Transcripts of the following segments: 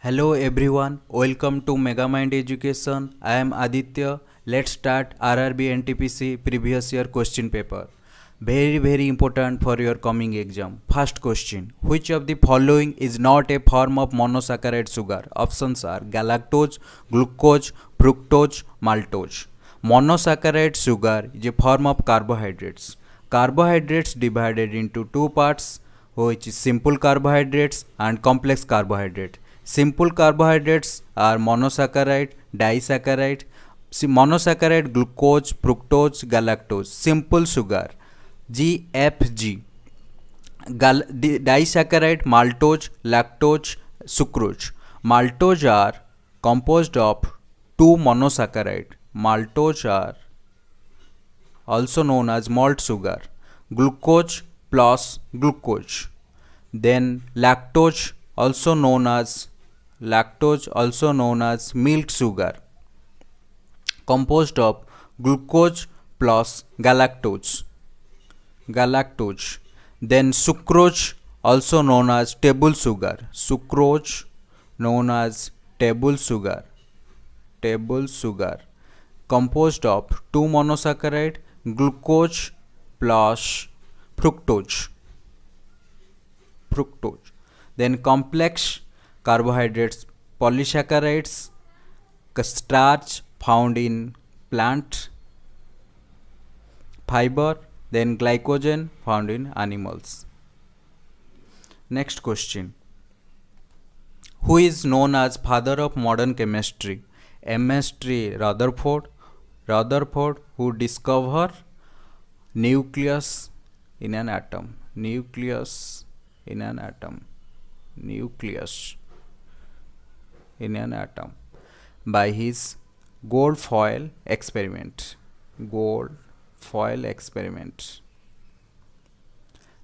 Hello everyone, welcome to Megamind Education. I am Aditya. Let's start RRB NTPC previous year question paper. Very important for your coming exam. First question: which of the following is not a form of monosaccharide sugar? Options are galactose, glucose, fructose, maltose. Monosaccharide sugar is a form of carbohydrates. Carbohydrates divided into two parts, which is simple carbohydrates and complex carbohydrate. Simple carbohydrates are monosaccharide, disaccharide, monosaccharide, glucose, fructose, galactose. Simple sugar, GFG. Disaccharide, maltose, lactose, sucrose. Maltose are composed of two monosaccharide. Maltose are also known as malt sugar. Glucose plus glucose. Then lactose also known as milk sugar, composed of glucose plus galactose. Then sucrose also known as table sugar. Table sugar, composed of two monosaccharide, glucose plus fructose. Then complex carbohydrates, polysaccharides, starch found in plant fiber, then glycogen found in animals. Next question: who is known as father of modern chemistry? MS3 Rutherford, who discovered nucleus in an atom. By his gold foil experiment.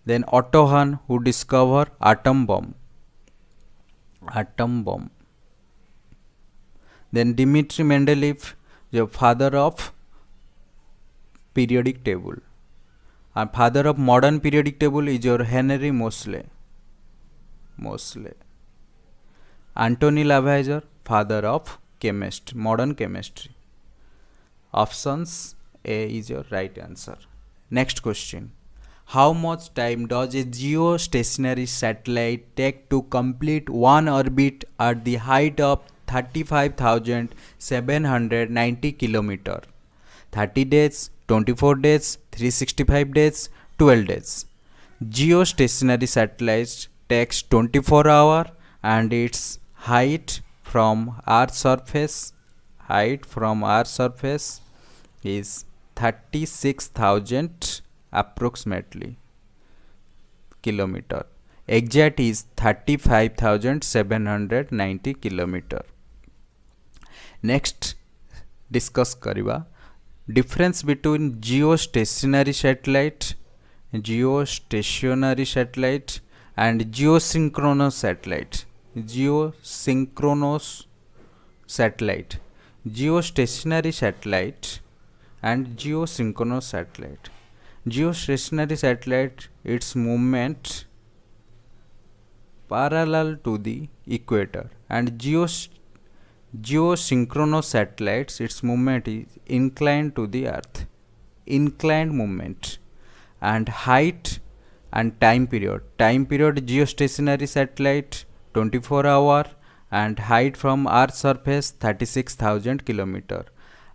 Then Otto Hahn, who discovered atom bomb. Then Dmitry Mendeleev, the father of periodic table. And father of modern periodic table is your Henry Moseley. Anthony Lavoisier, father of modern chemistry. Options A is your right answer. Next question: how much time does a geostationary satellite take to complete one orbit at the height of 35,790 km? 30 days, 24 days, 365 days, 12 days. Geostationary satellite takes 24 hours and its height from Earth's surface is 36,000 approximately kilometer. Exact is 35,790 kilometer. Next discuss करिबा difference between geostationary satellite and geosynchronous satellite. Geostationary satellite and geosynchronous satellite. Geostationary satellite, its movement parallel to the equator, and geosynchronous satellites, its movement is inclined to the earth. Inclined movement. And height and time period. Geostationary satellite 24 hours and height from Earth's surface 36,000 km.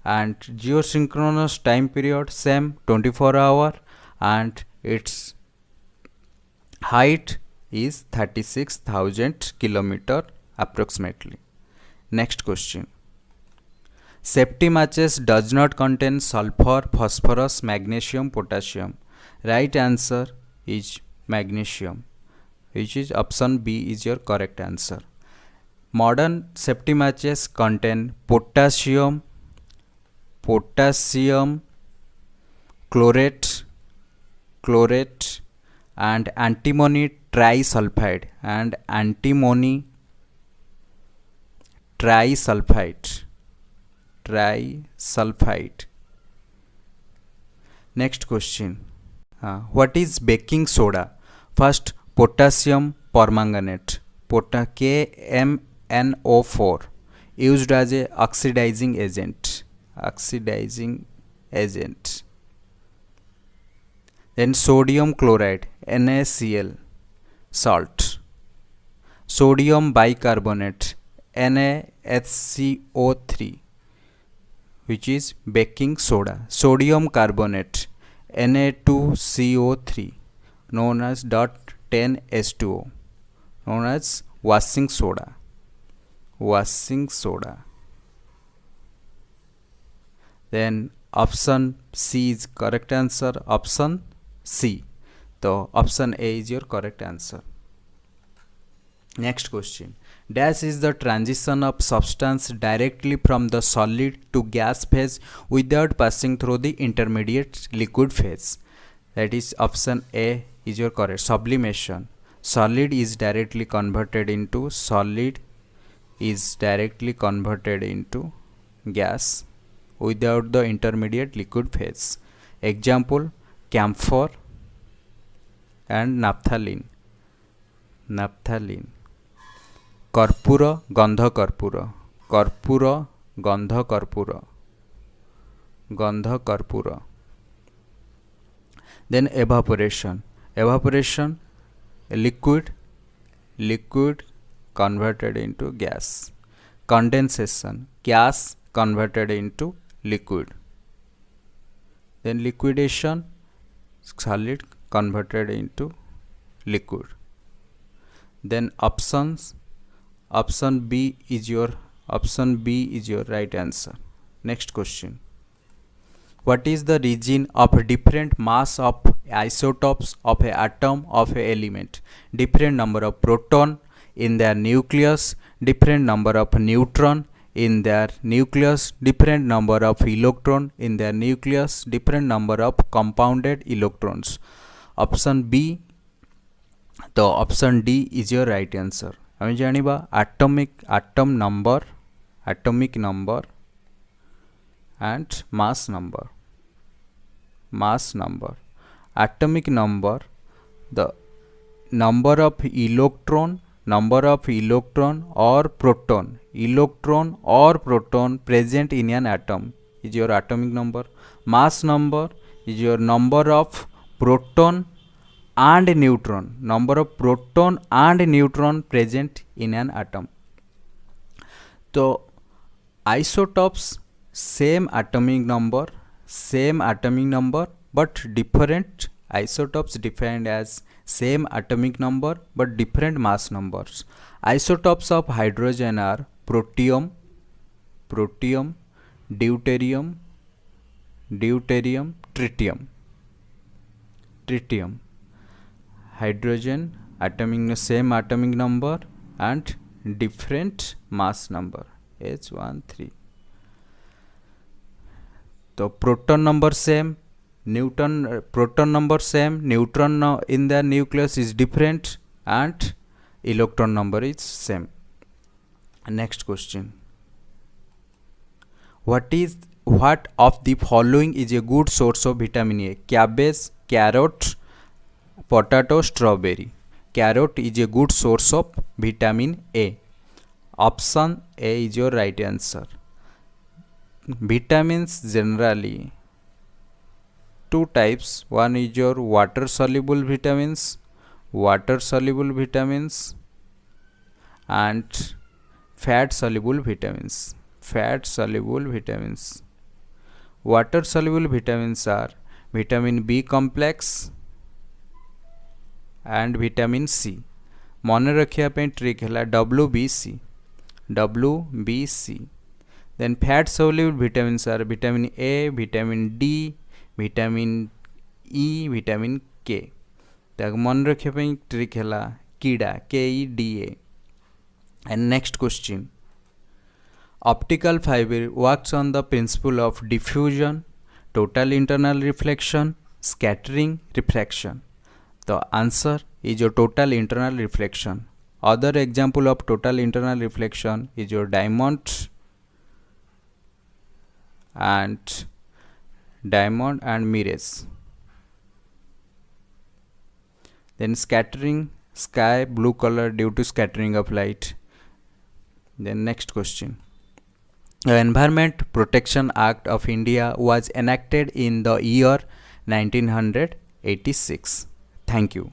And geosynchronous time period same 24 hours and its height is 36,000 km approximately. Next question: safety matches does not contain sulfur, phosphorus, magnesium, potassium. Right answer is magnesium, which is option B is your correct answer. Modern safety matches contain potassium chlorate and antimony trisulfide trisulfide. Next question: what is baking soda? First, potassium permanganate, KMNO NO4 used as a oxidizing agent. Then sodium chloride, NaCl, salt. Sodium bicarbonate, NaHCO3, which is baking soda. Sodium carbonate, Na2CO3, known as .10H2O, known as washing soda. Then option C is correct answer. Option C. So option A is your correct answer. Next question. Dash is the transition of substance directly from the solid to gas phase without passing through the intermediate liquid phase. That is option A is your correct. Sublimation. Solid is directly converted into gas without the intermediate liquid phase. Example, camphor and naphthalene. Karpura, gandha karpura. Then evaporation, liquid converted into gas. Condensation, gas converted into liquid. Then liquidation, solid converted into liquid. Then option B is your right answer. Next question. What is the region of different mass of isotopes of an atom of an element? Different number of proton in their nucleus, different number of neutron in their nucleus, different number of electron in their nucleus, different number of compounded electrons. Option B. So option D is your right answer. आमे जानिबा atomic number and mass number. Atomic number, the number of electron or proton present in an atom is your atomic number. Mass number is your number of proton and neutron present in an atom. So isotopes, same atomic number, but different isotopes defined as same atomic number but different mass numbers. Isotopes of hydrogen are protium, deuterium, tritium. Hydrogen same atomic number and different mass number, H13. So proton number same, neutron in their nucleus is different and electron number is same. Next question. What of the following is a good source of vitamin A? Cabbage, carrot, potato, strawberry. Carrot is a good source of vitamin A. Option A is your right answer. Vitamins generally two types. One is your water soluble vitamins and fat soluble vitamins. Water soluble vitamins are vitamin B complex and vitamin C. मन रखिया पे trick है WBC. Then fat soluble vitamins are vitamin A, vitamin D, vitamin E, vitamin K. तक मन रखिया पे trick है कीड़ा KEDA. And next question. Optical fiber works on the principle of diffusion, total internal reflection, scattering, refraction. The answer is your total internal reflection. Other example of total internal reflection is your diamond and mirrors. Then scattering, sky blue color due to scattering of light. Then next question. The Environment Protection Act of India was enacted in the year 1986. Thank you.